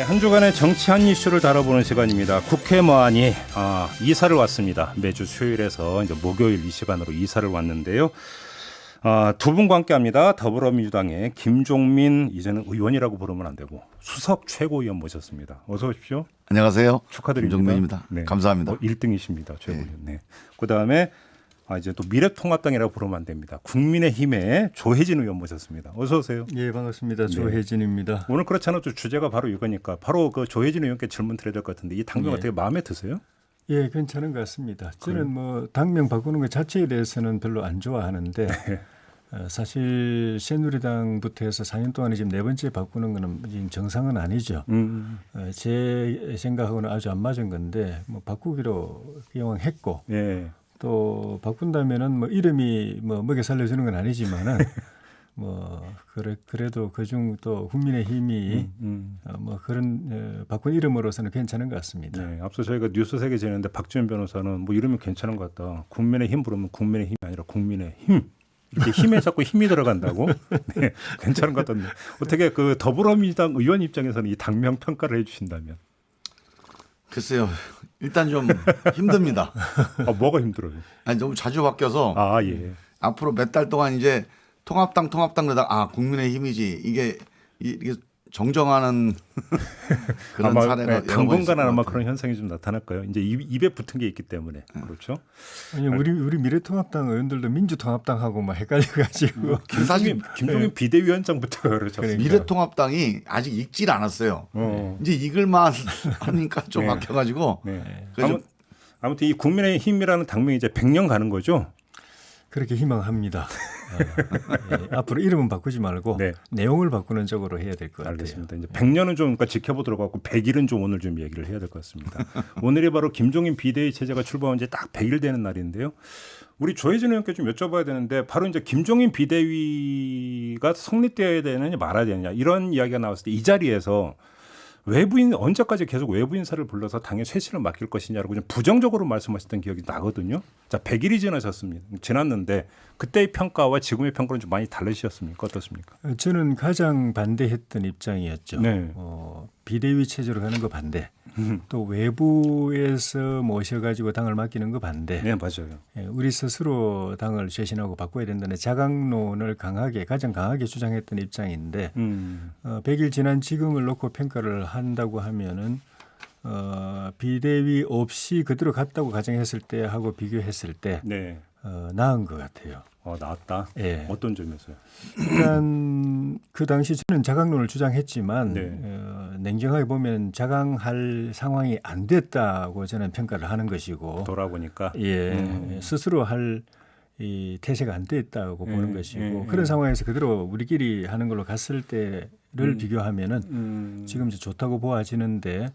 한 주간의 정치 한 이슈를 다뤄보는 시간입니다. 국회 뭐하니 이사를 왔습니다. 매주 수요일에서 이제 목요일 이 시간으로 이사를 왔는데요. 두 분과 함께합니다. 더불어민주당의 김종민 이제는 의원이라고 부르면 안 되고 수석 최고위원 모셨습니다. 어서 오십시오. 안녕하세요. 축하드립니다. 김종민입니다. 네. 감사합니다. 1등이십니다. 최고위원. 네. 그다음에 이제 또 미래통합당이라고 부르면 안 됩니다. 국민의힘의 조혜진 의원 모셨습니다. 어서 오세요. 예, 반갑습니다. 네. 조혜진입니다. 오늘 그렇잖아요. 또 주제가 바로 이거니까 바로 그 조혜진 의원께 질문 드려야 될 것 같은데 이 당명 어떻게 마음에 드세요? 예, 괜찮은 것 같습니다. 저는 뭐 당명 바꾸는 것 자체에 대해서는 별로 안 좋아하는데 사실 새누리당부터 해서 4년 동안에 지금 네 번째 바꾸는 거는 지금 정상은 아니죠. 제 생각하고는 아주 안 맞은 건데 뭐 바꾸기로 기왕 했고 예. 또 바꾼다면은 뭐 이름이 뭐 먹여 살려주는 건 아니지만은 뭐 그래도 그중 또 국민의힘이 뭐 그런 바꾼 이름으로서는 괜찮은 것 같습니다. 네, 앞서 저희가 뉴스 세계 지냈는데 박지원 변호사는 뭐 이름이 괜찮은 것 같다. 국민의힘 부르면 국민의힘이 아니라 국민의힘 이렇게 힘에 자꾸 힘이 들어간다고. 네, 괜찮은 것 같던데 어떻게 그 더불어민주당 의원 입장에서는 이 당명 평가를 해주신다면? 글쎄요. 일단 좀 힘듭니다. 뭐가 힘들어요? 아니 너무 자주 바뀌어서 예. 앞으로 몇 달 동안 이제 통합당 그러다가 국민의힘이지 이게 정정하는 그런 아마 사례가 여러 번 있을 당분간 것 아마 같아요. 그런 현상이 좀 나타날 거예요. 이제 입에 붙은 게 있기 때문에 그렇죠. 아니 우리 미래통합당 의원들도 민주통합당하고 막 헷갈려가지고 김종인 비대위원장부터 그러죠. 미래통합당이 아직 익질 않았어요. 이제 익을만 하니까 좀 네. 바뀌어가지고 네. 그래서 아무튼 이 국민의힘이라는 당명이 이제 100년 가는 거죠. 그렇게 희망합니다. 예, 앞으로 이름은 바꾸지 말고 네. 내용을 바꾸는 쪽으로 해야 될 것 같아요. 알겠습니다. 이제 100년은 좀 그러니까 지켜보도록 하고 100일은 좀 오늘 좀 얘기를 해야 될 것 같습니다. 오늘이 바로 김종인 비대위 체제가 출범한 지 딱 100일 되는 날인데요. 우리 조혜진 의원께 좀 여쭤봐야 되는데 바로 이제 김종인 비대위가 성립되어야 되느냐 말아야 되느냐 이런 이야기가 나왔을 때 이 자리에서 외부인 언제까지 계속 외부 인사를 불러서 당의 쇄신을 맡길 것이냐라고 좀 부정적으로 말씀하셨던 기억이 나거든요. 자, 100일이 지났는데 그때의 평가와 지금의 평가는 좀 많이 다르셨습니까? 어떻습니까? 저는 가장 반대했던 입장이었죠. 네. 비대위 체제로 가는 거 반대. 또 외부에서 모셔가지고 당을 맡기는 거 반대. 네, 맞아요. 예, 우리 스스로 당을 쇄신하고 바꿔야 된다는 자강론을 가장 강하게 주장했던 입장인데 100일 지난 지금을 놓고 평가를 한다고 하면은 비대위 없이 그대로 갔다고 가정했을 때 하고 비교했을 때 네. 나은 것 같아요. 나았다. 예. 어떤 점에서요? 일단 그 당시 저는 자강론을 주장했지만 네. 냉정하게 보면 자강할 상황이 안 됐다고 저는 평가를 하는 것이고 돌아보니까 스스로 할 이 태세가 안 됐다고 보는 것이고 그런 상황에서 그대로 우리끼리 하는 걸로 갔을 때를 비교하면은 지금 이제 좋다고 보아지는데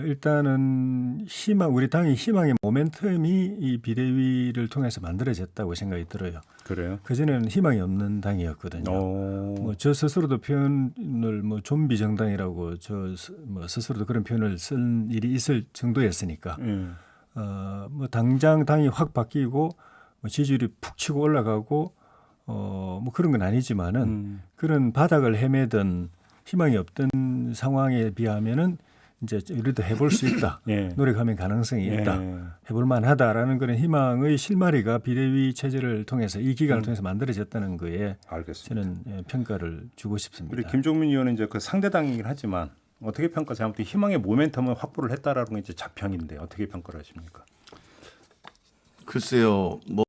일단은 우리 당의 희망의 모멘텀이 이 비대위를 통해서 만들어졌다고 생각이 들어요. 그래요? 그전에는 희망이 없는 당이었거든요. 뭐 저 스스로도 표현을 뭐 좀비 정당이라고 뭐 스스로도 그런 표현을 쓴 일이 있을 정도였으니까 뭐 당장 당이 확 바뀌고 뭐 지지율이 푹 치고 올라가고 뭐 그런 건 아니지만은 그런 바닥을 헤매던 희망이 없던 상황에 비하면은 이제 우리도 해볼 수 있다. 노력하면 가능성이 있다. 해볼 만하다라는 그런 희망의 실마리가 비대위 체제를 통해서 이 기간을 통해서 만들어졌다는 거에 알겠습니다. 저는 평가를 주고 싶습니다. 우리 김종민 의원은 이제 그 상대당이긴 하지만 어떻게 평가하세요? 아무튼 희망의 모멘텀을 확보를 했다라는 게 이제 자평인데 어떻게 평가를 하십니까? 글쎄요. 뭐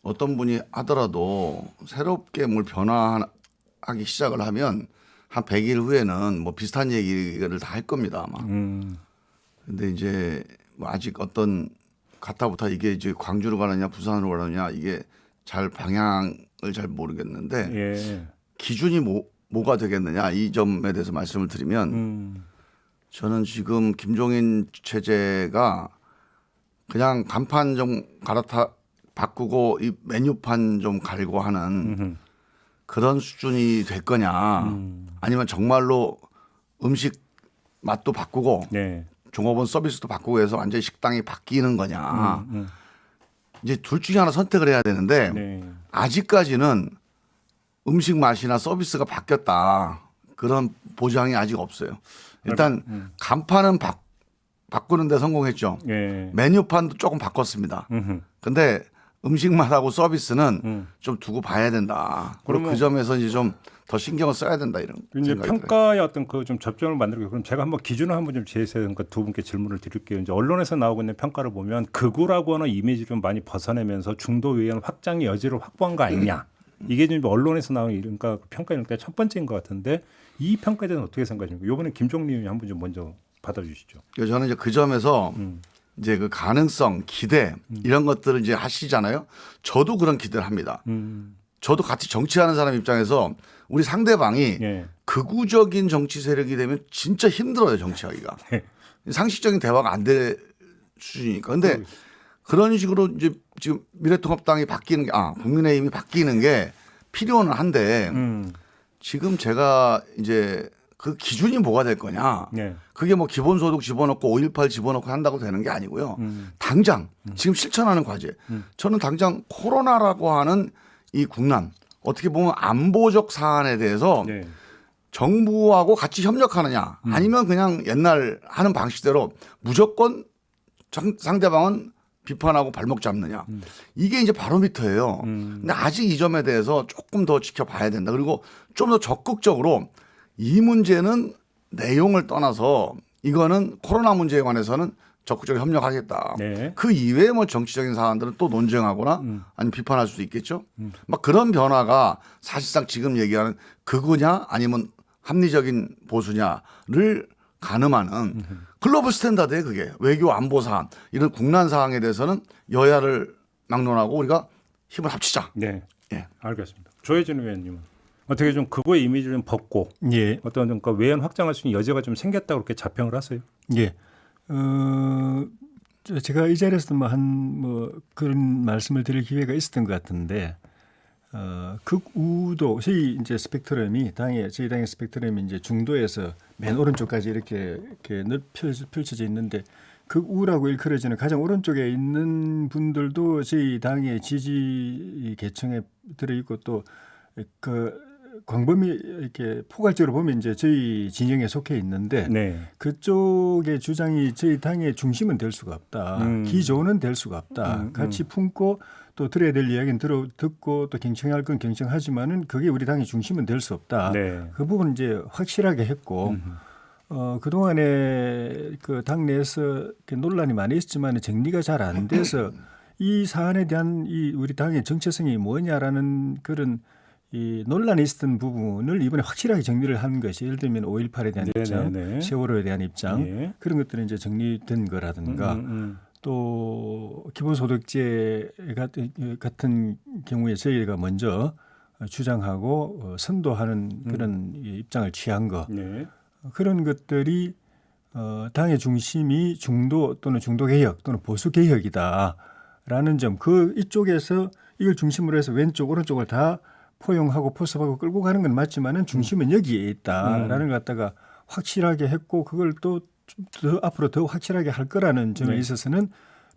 어떤 분이 하더라도 새롭게 뭘 변화하기 시작을 하면 한 100일 후에는 뭐 비슷한 얘기를 다 할 겁니다 아마. 근데 이제 뭐 아직 어떤 가타부타 이게 이제 광주로 가느냐 부산으로 가느냐 이게 잘 방향을 잘 모르겠는데 기준이 뭐가 되겠느냐 이 점에 대해서 말씀을 드리면 저는 지금 김종인 체제가 그냥 간판 좀 바꾸고 이 메뉴판 좀 갈고 하는 그런 수준이 될 거냐 아니면 정말로 음식 맛도 바꾸고 종업원 서비스도 바꾸고 해서 완전히 식당이 바뀌는 거냐 이제 둘 중에 하나 선택을 해야 되는데 아직까지는 음식 맛이나 서비스가 바뀌었다 그런 보장이 아직 없어요. 일단 간판은 바꾸는 데 성공했죠. 예. 메뉴판도 조금 바꿨습니다. 근데 음식 맛하고 서비스는 좀 두고 봐야 된다. 그리고 그 점에서 이제 좀 더 신경을 써야 된다 이런 이제 생각이 들어요. 평가의 어떤 그 좀 접점을 만들고 그럼 제가 한번 기준을 한번 좀 제시해서 두 분께 질문을 드릴게요. 이제 언론에서 나오고 있는 평가를 보면 극우라고 하는 이미지 좀 많이 벗어내면서 중도 의원 확장의 여지를 확보한 거 아니냐. 이게 지금 언론에서 나온 그러니까 평가의 첫 번째인 것 같은데 이 평가에 대해서 어떻게 생각하십니까? 이번에 김종리 의원이 한번 좀 먼저 받아주시죠. 저는 이제 그 점에서 이제 그 가능성, 기대 이런 것들을 이제 하시잖아요. 저도 그런 기대를 합니다. 저도 같이 정치하는 사람 입장에서 우리 상대방이 예. 극우적인 정치 세력이 되면 진짜 힘들어요, 정치하기가. 상식적인 대화가 안 될 수준이니까. 근데 그런 식으로 이제 지금 미래통합당이 바뀌는 게, 국민의힘이 바뀌는 게 필요는 한데 지금 제가 이제 그 기준이 뭐가 될 거냐. 네. 그게 뭐 기본소득 집어넣고 5.18 집어넣고 한다고 되는 게 아니고요. 당장 지금 실천하는 과제. 저는 당장 코로나라고 하는 이 국난 어떻게 보면 안보적 사안에 대해서 네. 정부하고 같이 협력하느냐 아니면 그냥 옛날 하는 방식대로 무조건 상대방은 비판하고 발목 잡느냐 이게 이제 바로미터예요. 근데 아직 이 점에 대해서 조금 더 지켜봐야 된다. 그리고 좀 더 적극적으로 이 문제는 내용을 떠나서 이거는 코로나 문제에 관해서는 적극적으로 협력하겠다. 네. 그 이외에 뭐 정치적인 사안들은 또 논쟁하거나 아니면 비판할 수도 있겠죠. 막 그런 변화가 사실상 지금 얘기하는 극우냐 아니면 합리적인 보수냐를 가늠하는 글로벌 스탠다드에 그게 외교 안보 사안 이런 국난 사항에 대해서는 여야를 막론하고 우리가 힘을 합치자. 네. 예. 알겠습니다. 조혜진 의원님은 어떻게 좀 극우의 이미지를 좀 벗고 예. 어떤 좀 외연 확장할 수 있는 여지가 좀 생겼다고 그렇게 자평을 하세요? 예. 제가 이 자리에서 그런 말씀을 드릴 기회가 있었던 것 같은데, 극우도 저희 이제 스펙트럼이 저희 당의 스펙트럼이 이제 중도에서 맨 오른쪽까지 이렇게 펼쳐져 있는데, 극우라고 일컬어지는 가장 오른쪽에 있는 분들도 저희 당의 지지 계층에 들어 있고 또 광범위 이렇게 포괄적으로 보면 이제 저희 진영에 속해 있는데 네. 그쪽의 주장이 저희 당의 중심은 될 수가 없다. 기조는 될 수가 없다. 같이 품고 또 들어야 될 이야기는 듣고 또 경청할 건 경청하지만은 그게 우리 당의 중심은 될 수 없다. 네. 그 부분은 이제 확실하게 했고 그동안에 그 당내에서 이렇게 논란이 많이 있었지만 정리가 잘 안 돼서 이 사안에 대한 이 우리 당의 정체성이 뭐냐라는 그런 이 논란이 있었던 부분을 이번에 확실하게 정리를 한 것이 예를 들면 5.18에 대한 입장, 세월호에 대한 입장 예. 그런 것들은 이제 정리된 거라든가 또 기본소득제 같은 경우에 저희가 먼저 주장하고 선도하는 그런 입장을 취한 거 네. 그런 것들이 당의 중심이 중도 또는 중도개혁 또는 보수개혁이다라는 점 그 이쪽에서 이걸 중심으로 해서 왼쪽 오른쪽을 다 포용하고 포섭하고 끌고 가는 건 맞지만은 중심은 여기에 있다라는 걸 갖다가 확실하게 했고 그걸 또 더 앞으로 더 확실하게 할 거라는 점에 있어서는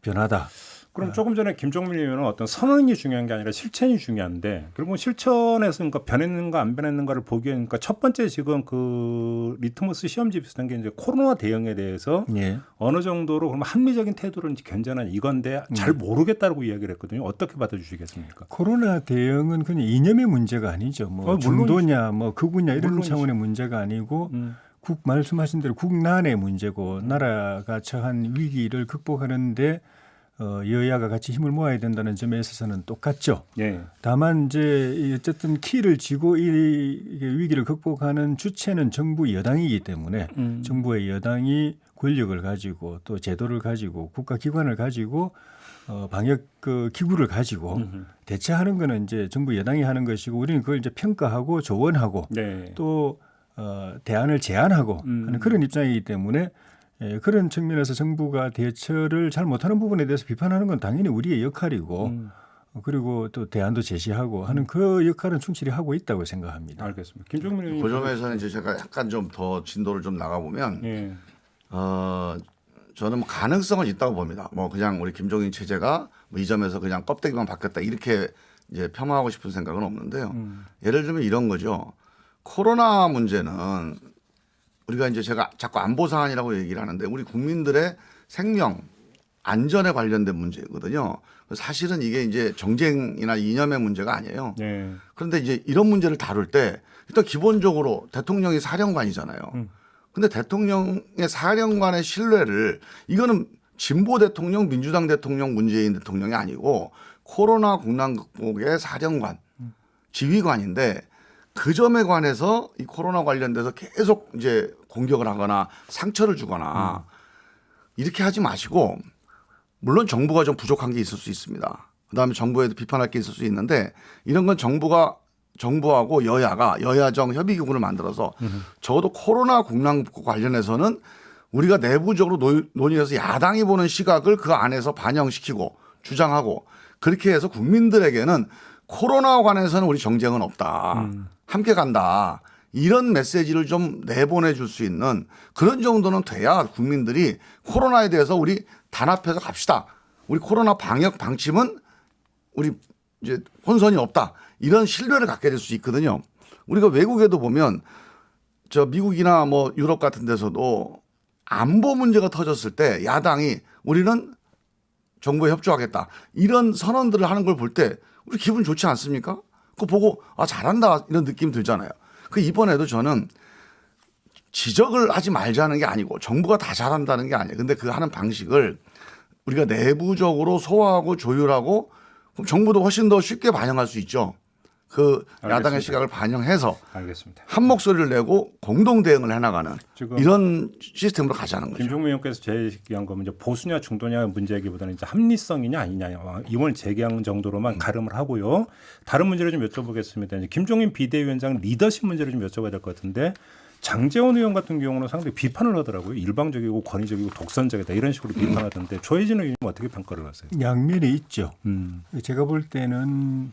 변하다. 그럼 조금 전에 김종민 의원은 어떤 선언이 중요한 게 아니라 실천이 중요한데 결국은 실천에서 그러니까 변했는가 안 변했는가를 보기 위해 그러니까 첫 번째 지금 그 리트머스 시험지 비슷한 게 이제 코로나 대응에 대해서 예. 어느 정도로 그러면 합리적인 태도를 견제하는 이건데 잘 모르겠다고 이야기를 했거든요. 어떻게 받아주시겠습니까? 코로나 대응은 그냥 이념의 문제가 아니죠. 뭐 중도냐, 뭐 극우냐 이런 물론이죠. 차원의 문제가 아니고 말씀하신 대로 국난의 문제고 나라가 처한 위기를 극복하는데 여야가 같이 힘을 모아야 된다는 점에 있어서는 똑같죠. 예. 다만 이제 어쨌든 키를 쥐고 이 위기를 극복하는 주체는 정부 여당이기 때문에 정부의 여당이 권력을 가지고 또 제도를 가지고 국가기관을 가지고 방역 그 기구를 가지고 대처하는 거는 이제 정부 여당이 하는 것이고 우리는 그걸 이제 평가하고 조언하고 네. 또 대안을 제안하고 하는 그런 입장이기 때문에 그런 측면에서 정부가 대처를 잘 못하는 부분에 대해서 비판하는 건 당연히 우리의 역할이고 그리고 또 대안도 제시하고 하는 그 역할은 충실히 하고 있다고 생각합니다. 알겠습니다. 김종민 의원님. 그 점에서는 이제 제가 약간 좀 더 진도를 좀 나가보면 예. 저는 뭐 가능성은 있다고 봅니다. 뭐 그냥 우리 김종인 체제가 뭐 이 점에서 그냥 껍데기만 바뀌었다 이렇게 이제 폄하하고 싶은 생각은 없는데요. 예를 들면 이런 거죠. 코로나 문제는 우리가 이제 제가 자꾸 안보 사안이라고 얘기를 하는데 우리 국민들의 생명 안전에 관련된 문제거든요. 사실은 이게 이제 정쟁이나 이념의 문제가 아니에요. 네. 그런데 이제 이런 문제를 다룰 때 일단 기본적으로 대통령이 사령관이잖아요. 근데 대통령의 사령관의 신뢰를 이거는 진보 대통령, 민주당 대통령, 문재인 대통령이 아니고 코로나 국난 극복의 사령관, 지휘관인데 그 점에 관해서 이 코로나 관련돼서 계속 이제 공격을 하거나 상처를 주거나 이렇게 하지 마시고 물론 정부가 좀 부족한 게 있을 수 있습니다. 그다음에 정부에도 비판할 게 있을 수 있는데 이런 건 정부하고 여야가 여야정 협의기구를 만들어서 적어도 코로나 국난 극복 관련해서는 우리가 내부적으로 논의해서 야당이 보는 시각을 그 안에서 반영시키고 주장하고 그렇게 해서 국민들에게는 코로나와 관해서는 우리 정쟁은 없다. 함께 간다. 이런 메시지를 좀 내보내줄 수 있는 그런 정도는 돼야 국민들이 코로나에 대해서 우리 단합해서 갑시다. 우리 코로나 방역 방침은 우리 이제 혼선이 없다. 이런 신뢰를 갖게 될 수 있거든요. 우리가 외국에도 보면 저 미국이나 뭐 유럽 같은 데서도 안보 문제가 터졌을 때 야당이 우리는 정부에 협조하겠다. 이런 선언들을 하는 걸 볼 때 우리 기분 좋지 않습니까? 그거 보고 아 잘한다 이런 느낌 들잖아요. 그 이번에도 저는 지적을 하지 말자는 게 아니고 정부가 다 잘한다는 게 아니에요. 근데 그 하는 방식을 우리가 내부적으로 소화하고 조율하고 그럼 정부도 훨씬 더 쉽게 반영할 수 있죠. 그 알겠습니다. 야당의 시각을 반영해서 알겠습니다. 한 목소리를 내고 공동 대응을 해나가는 지금 이런 시스템으로 가자는 거죠. 김종민 의원께서 제기한 거면 이제 보수냐 중도냐 문제이기보다는 이제 합리성이냐 아니냐 이번을 제기한 정도로만 가름을 하고요. 다른 문제를 좀 여쭤보겠습니다. 이제 김종인 비대위원장 리더십 문제를 좀 여쭤봐야 될 것 같은데 장제원 의원 같은 경우는 상당히 비판을 하더라고요. 일방적이고 권위적이고 독선적이다 이런 식으로 비판하던데 조혜진 의원님 어떻게 평가를 하세요? 양면이 있죠. 제가 볼 때는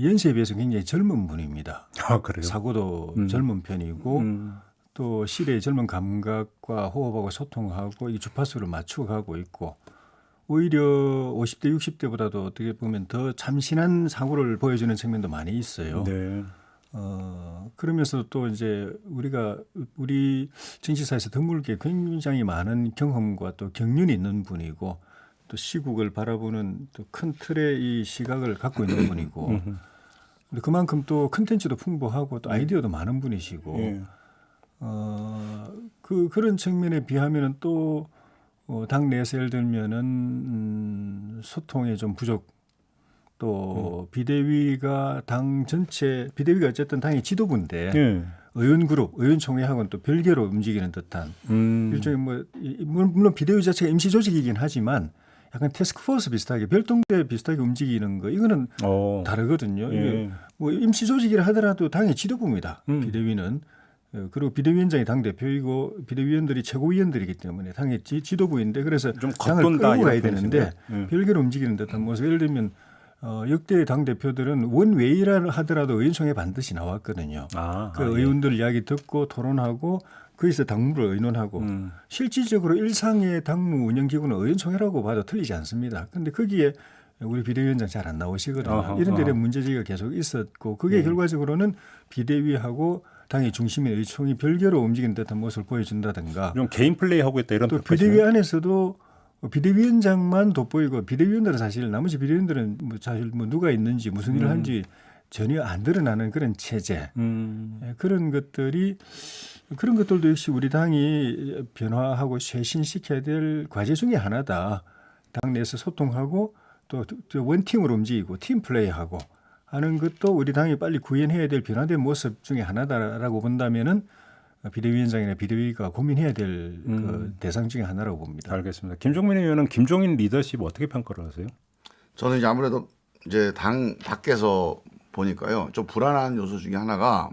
연세에 비해서 굉장히 젊은 분입니다. 아 그래요? 사고도 젊은 편이고 또 시대의 젊은 감각과 호흡하고 소통하고 이 주파수를 맞추어 가고 있고 오히려 50대 60대보다도 어떻게 보면 더 참신한 사고를 보여주는 측면도 많이 있어요. 네. 그러면서 또 이제 우리 정치사에서 드물게 굉장히 많은 경험과 또 경륜이 있는 분이고 또 시국을 바라보는 또 큰 틀의 이 시각을 갖고 있는 분이고 근데 그만큼 또 컨텐츠도 풍부하고 또 아이디어도 많은 분이시고 예. 그런 측면에 비하면은 또 당내에서 예를 들면은 소통에 좀 부족 또 비대위가 당 전체 비대위가 어쨌든 당의 지도부인데 예. 의원 그룹, 의원총회하고는 또 별개로 움직이는 듯한 일종의 물론 비대위 자체가 임시 조직이긴 하지만 약간 태스크포스 비슷하게 별동대 비슷하게 움직이는 거 이거는 다르거든요. 예. 이게 뭐 임시 조직이라 하더라도 당의 지도부입니다. 비대위는 그리고 비대위원장이 당 대표이고 비대위원들이 최고위원들이기 때문에 당의 지도부인데 그래서 좀 당을 겉돈다 끌고 가야 이런 되는데 별개로 움직이는 듯한 모습. 예를 들면 역대 당 대표들은 원외이라 하더라도 의원총회 반드시 나왔거든요. 의원들 이야기 듣고 토론하고 거기서 당무를 의논하고 실질적으로 일상의 당무 운영 기구는 의원총회라고 봐도 틀리지 않습니다. 그런데 거기에 우리 비대위원장 잘 안 나오시거든요. 이런 데에 문제제기가 계속 있었고 그게 결과적으로는 비대위하고 당의 중심인 의총이 별개로 움직이는 듯한 모습을 보여준다든가 좀 개인 플레이하고 있다 이런 또 비대위 안에서도 비대위원장만 돋보이고 비대위원들은 사실 나머지 비대위원들은 사실 누가 있는지 무슨 일을 하는지 전혀 안 드러나는 그런 체제 그런 것들도 역시 우리 당이 변화하고 쇄신시켜야 될 과제 중에 하나다. 당내에서 소통하고 또 원팀으로 움직이고 팀 플레이하고 하는 것도 우리 당이 빨리 구현해야 될 변화된 모습 중에 하나다라고 본다면은 비대위원장이나 비대위가 고민해야 될 그 대상 중에 하나라고 봅니다. 알겠습니다. 김종민 의원은 김종인 리더십 어떻게 평가를 하세요? 저는 이제 아무래도 이제 당 밖에서 보니까요 좀 불안한 요소 중에 하나가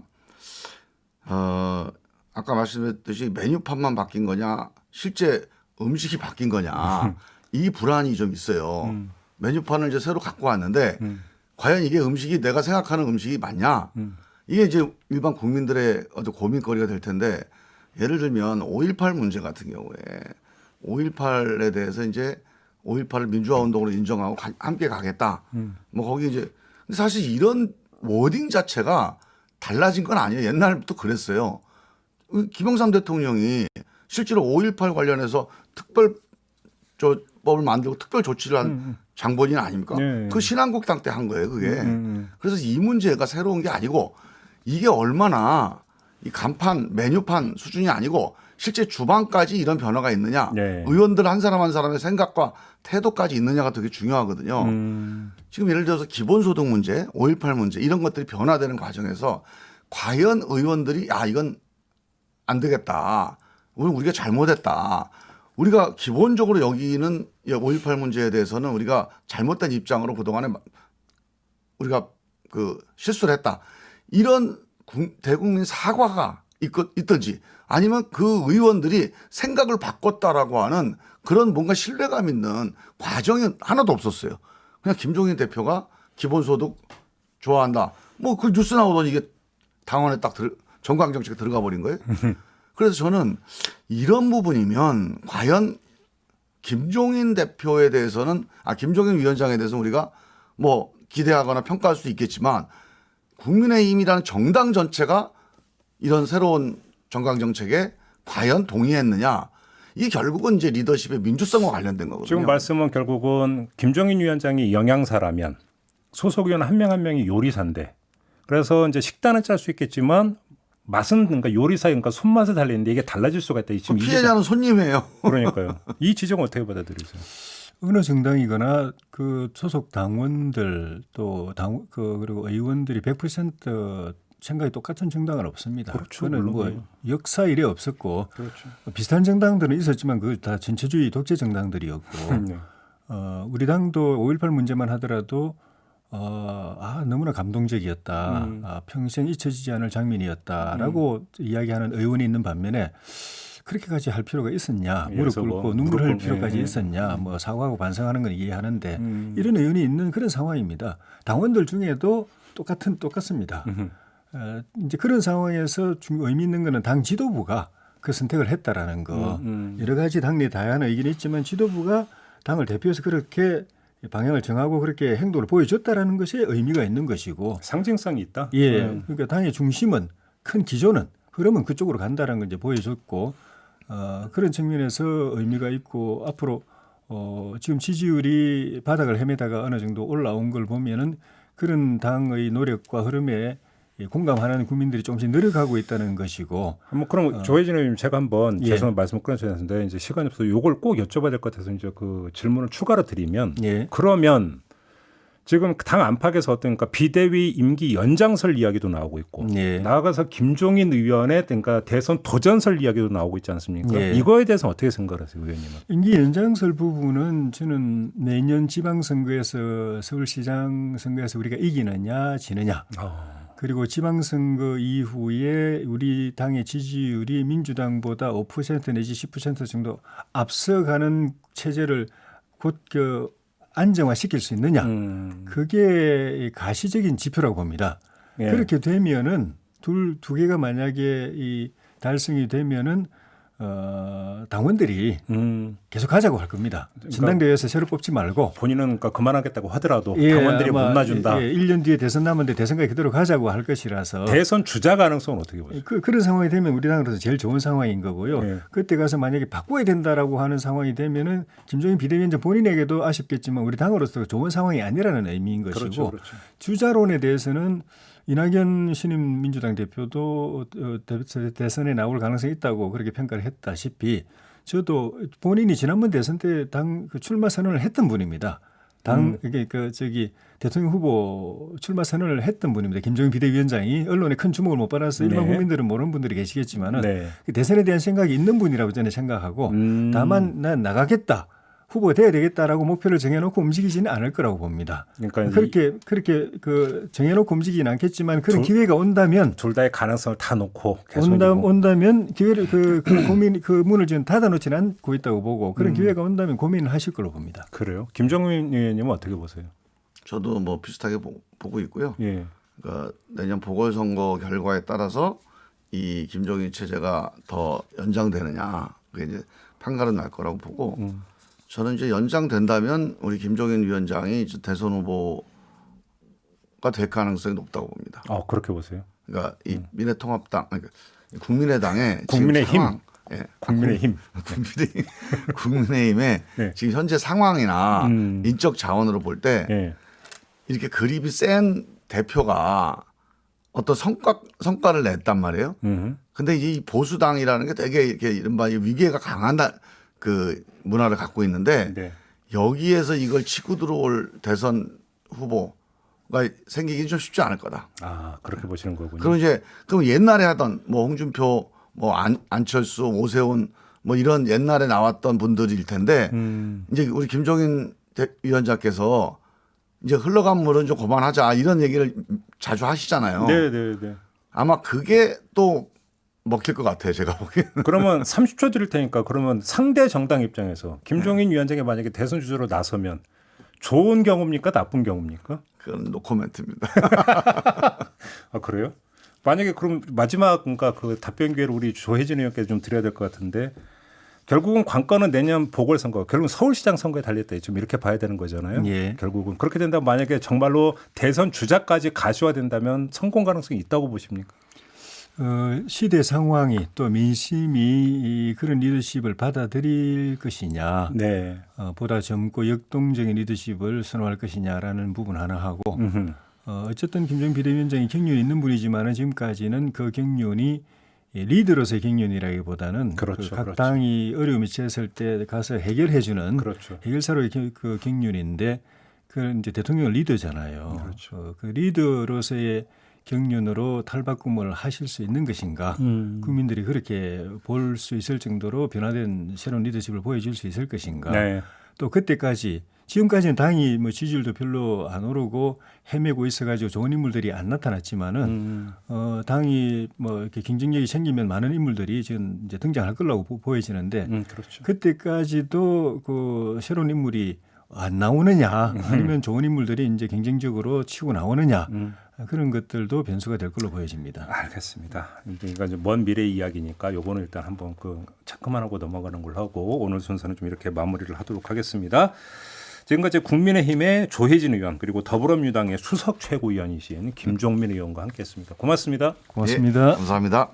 아까 말씀드렸듯이 메뉴판만 바뀐 거냐 실제 음식이 바뀐 거냐 이 불안이 좀 있어요. 메뉴판을 이제 새로 갖고 왔는데 과연 이게 음식이 내가 생각하는 음식이 맞냐? 이게 이제 일반 국민들의 어떤 고민거리가 될 텐데 예를 들면 5.18 문제 같은 경우에 5.18에 대해서 이제 5.18을 민주화 운동으로 인정하고 함께 가겠다. 뭐 거기 이제 사실 이런 워딩 자체가 달라진 건 아니에요. 옛날부터 그랬어요. 김영삼 대통령이 실제로 5.18 관련해서 특별법을 만들고 특별 조치를 한 장본인 아닙니까? 네. 그 신한국당 때 한 거예요, 그게. 그래서 이 문제가 새로운 게 아니고 이게 얼마나 이 간판, 메뉴판 수준이 아니고 실제 주방까지 이런 변화가 있느냐, 네. 의원들 한 사람 한 사람의 생각과 태도까지 있느냐가 되게 중요하거든요. 지금 예를 들어서 기본소득 문제, 5.18 문제 이런 것들이 변화되는 과정에서 과연 의원들이 이건 안 되겠다. 우리가 잘못했다. 우리가 기본적으로 여기는 5.18 문제에 대해서는 우리가 잘못된 입장으로 그동안에 우리가 실수를 했다. 이런 대국민 사과가 있든지 아니면 그 의원들이 생각을 바꿨다라고 하는 그런 뭔가 신뢰감 있는 과정이 하나도 없었어요. 그냥 김종인 대표가 기본소득 좋아한다. 뭐 그 뉴스 나오더니 이게 당원에 딱 정강정책에 들어가 버린 거예요. 그래서 저는 이런 부분이면 과연 김종인 대표에 대해서는 김종인 위원장에 대해서는 우리가 뭐 기대하거나 평가할 수도 있겠지만 국민의힘이라는 정당 전체가 이런 새로운 정강정책에 과연 동의했느냐. 이게 결국은 이제 리더십의 민주성과 관련된 거거든요. 지금 말씀은 결국은 김종인 위원장이 영양사라면 소속 의원 한 명 한 명이 요리사인데 그래서 이제 식단은 짤 수 있겠지만 맛은 그러니까 요리사 그러니까 손맛을 달리는데 이게 달라질 수가 있다. 지금 피해자는 손님이에요. 그러니까요. 이 지적 어떻게 받아들이세요? 어느 정당이거나 그 소속 당원들 또 그리고 의원들이 100% 생각이 똑같은 정당은 없습니다. 그렇죠. 그거는 뭐 물론이에요. 역사 이래 없었고 그렇죠. 비슷한 정당들은 있었지만 그 다 전체주의 독재 정당들이었고 네. 우리 당도 5.18 문제만 하더라도 너무나 감동적이었다. 평생 잊혀지지 않을 장면이었다라고 이야기하는 의원이 있는 반면에 그렇게까지 할 필요가 있었냐. 무릎 그래서 꿇고 뭐 눈물 흘릴 무릎 필요까지 꿇- 있었냐. 뭐 사과하고 반성하는 건 이해하는데 이런 의원이 있는 그런 상황입니다. 당원들 중에도 똑같습니다. 이제 그런 상황에서 의미 있는 거는 당 지도부가 그 선택을 했다라는 거. 여러 가지 당내 다양한 의견이 있지만 지도부가 당을 대표해서 그렇게 방향을 정하고 그렇게 행동을 보여줬다라는 것이 의미가 있는 것이고. 상징성이 있다. 예. 그러니까 당의 중심은 큰 기조는 흐름은 그쪽으로 간다라는 걸 이제 보여줬고 그런 측면에서 의미가 있고 앞으로 지금 지지율이 바닥을 헤매다가 어느 정도 올라온 걸 보면은 그런 당의 노력과 흐름에 공감하는 국민들이 조금씩 늘어가고 있다는 것이고. 뭐 그럼 조혜진 의원님 제가 한번 예. 죄송한 말씀을 끊어줘야 되는데 이제 시간이 없어서 요걸 꼭 여쭤봐야 될 것 같아서 이제 그 질문을 추가로 드리면 예. 그러면 지금 당 안팎에서 어떤 그러니까 비대위 임기 연장설 이야기도 나오고 있고 예. 나아가서 김종인 의원의 그러니까 대선 도전설 이야기도 나오고 있지 않습니까? 예. 이거에 대해서 어떻게 생각하세요, 의원님은? 임기 연장설 부분은 저는 내년 지방선거에서 서울시장 선거에서 우리가 이기느냐 지느냐 그리고 지방선거 이후에 우리 당의 지지율이 민주당보다 5% 내지 10% 정도 앞서가는 체제를 곧 안정화시킬 수 있느냐. 그게 가시적인 지표라고 봅니다. 예. 그렇게 되면은 두 개가 만약에 이 달성이 되면은 당원들이 계속 하자고 할 겁니다. 전당대회에서 새로 뽑지 말고 본인은 그러니까 그만하겠다고 하더라도 당원들이 못 놔준다. 1년 뒤에 대선 남았는데 대선까지 그대로 가자고 할 것이라서 대선 주자 가능성은 어떻게 보세요? 그런 상황이 되면 우리 당으로서 제일 좋은 상황인 거고요. 예. 그때 가서 만약에 바꿔야 된다라고 하는 상황이 되면은 김종인 비대위원장 본인에게도 아쉽겠지만 우리 당으로서 좋은 상황이 아니라는 의미인 것이고 그렇죠, 그렇죠. 주자론에 대해서는 이낙연 신임 민주당 대표도 대선에 나올 가능성이 있다고 그렇게 평가를 했다시피 저도 본인이 지난번 대선 때 당 출마 선언을 했던 분입니다. 이게 대통령 후보 출마 선언을 했던 분입니다. 김종인 비대위원장이 언론에 큰 주목을 못 받아서 일반 네. 국민들은 모르는 분들이 계시겠지만은 네. 대선에 대한 생각이 있는 분이라고 저는 생각하고 다만 난 나가겠다. 후보가 돼야 되겠다라고 목표를 정해놓고 움직이지는 않을 거라고 봅니다. 그러니까 그렇게 정해놓고 움직이지는 않겠지만 그런 기회가 온다면 둘 다의 가능성을 다 놓고 계속 온다면 기회를 고민 문을 지금 닫아놓지는 않고 있다고 보고 그런 기회가 온다면 고민을 하실 걸로 봅니다. 그래요. 김종인 의원님은 어떻게 보세요? 저도 뭐 비슷하게 보고 있고요. 예. 그러니까 내년 보궐선거 결과에 따라서 이 김종인 체제가 더 연장되느냐 그게 이제 판가름 날 거라고 보고 저는 이제 연장된다면 우리 김종인 위원장이 이제 대선 후보가 될 가능성이 높다고 봅니다. 그렇게 보세요. 그러니까 이 미래통합당, 그러니까 국민의당의 국민의힘. 지금 상황, 예, 국민의힘. 국민의힘의 네. 지금 현재 상황이나 인적 자원으로 볼 때 예. 이렇게 그립이 센 대표가 어떤 성과를 냈단 말이에요. 근데 이 보수당이라는 게 되게 이렇게 이른바 위계가 강한 그 문화를 갖고 있는데 네. 여기에서 이걸 치고 들어올 대선 후보가 생기기 좀 쉽지 않을 거다. 아, 그렇게 보시는 거군요. 그럼 옛날에 하던 뭐 홍준표, 뭐 안철수, 오세훈 뭐 이런 옛날에 나왔던 분들일 텐데 이제 우리 김종인 위원장께서 이제 흘러간 물은 좀 그만하자 이런 얘기를 자주 하시잖아요. 네, 네, 네. 아마 그게 또 먹힐 것 같아요. 제가 보기에는. 그러면 30초 드릴 테니까 그러면 상대 정당 입장에서 김종인 위원장이 만약에 대선 주자로 나서면 좋은 경우입니까? 나쁜 경우입니까? 그건 노코멘트입니다. 아, 그래요? 만약에 그럼 마지막 그러니까 그 답변 기회를 우리 조혜진 의원께서 좀 드려야 될 것 같은데 결국은 관건은 내년 보궐선거, 결국은 서울시장 선거에 달렸다. 좀 이렇게 봐야 되는 거잖아요. 예. 결국은 그렇게 된다면 만약에 정말로 대선 주자까지 가시화된다면 성공 가능성이 있다고 보십니까? 시대 상황이 또 민심이 그런 리더십을 받아들일 것이냐, 네. 보다 젊고 역동적인 리더십을 선호할 것이냐라는 부분 하나 하고, 어쨌든 김종인 비대위원장이 경륜이 있는 분이지만은 지금까지는 그 경륜이 리더로서의 경륜이라기보다는 그렇죠, 각 그렇죠. 당이 어려움이 처했을 때 가서 해결해주는 그렇죠. 해결사로의 그 경륜인데, 그 이제 대통령 리더잖아요. 그렇죠. 그 리더로서의 경륜으로 탈바꿈을 하실 수 있는 것인가? 국민들이 그렇게 볼 수 있을 정도로 변화된 새로운 리더십을 보여줄 수 있을 것인가? 네. 또 그때까지 지금까지는 당이 뭐 지지율도 별로 안 오르고 헤매고 있어가지고 좋은 인물들이 안 나타났지만은 당이 뭐 이렇게 경쟁력이 생기면 많은 인물들이 지금 이제 등장할 거라고 보여지는데 그렇죠. 그때까지도 그 새로운 인물이 안 나오느냐 아니면 좋은 인물들이 이제 경쟁적으로 치고 나오느냐 그런 것들도 변수가 될 걸로 보여집니다. 알겠습니다. 그러니까 이제 먼 미래 이야기니까 요거는 일단 한번 그 체크만 하고 넘어가는 걸로 하고 오늘 순서는 좀 이렇게 마무리를 하도록 하겠습니다. 지금까지 국민의힘의 조혜진 의원 그리고 더불어민주당의 수석 최고위원이신 김종민 의원과 함께했습니다. 고맙습니다. 고맙습니다. 예, 감사합니다.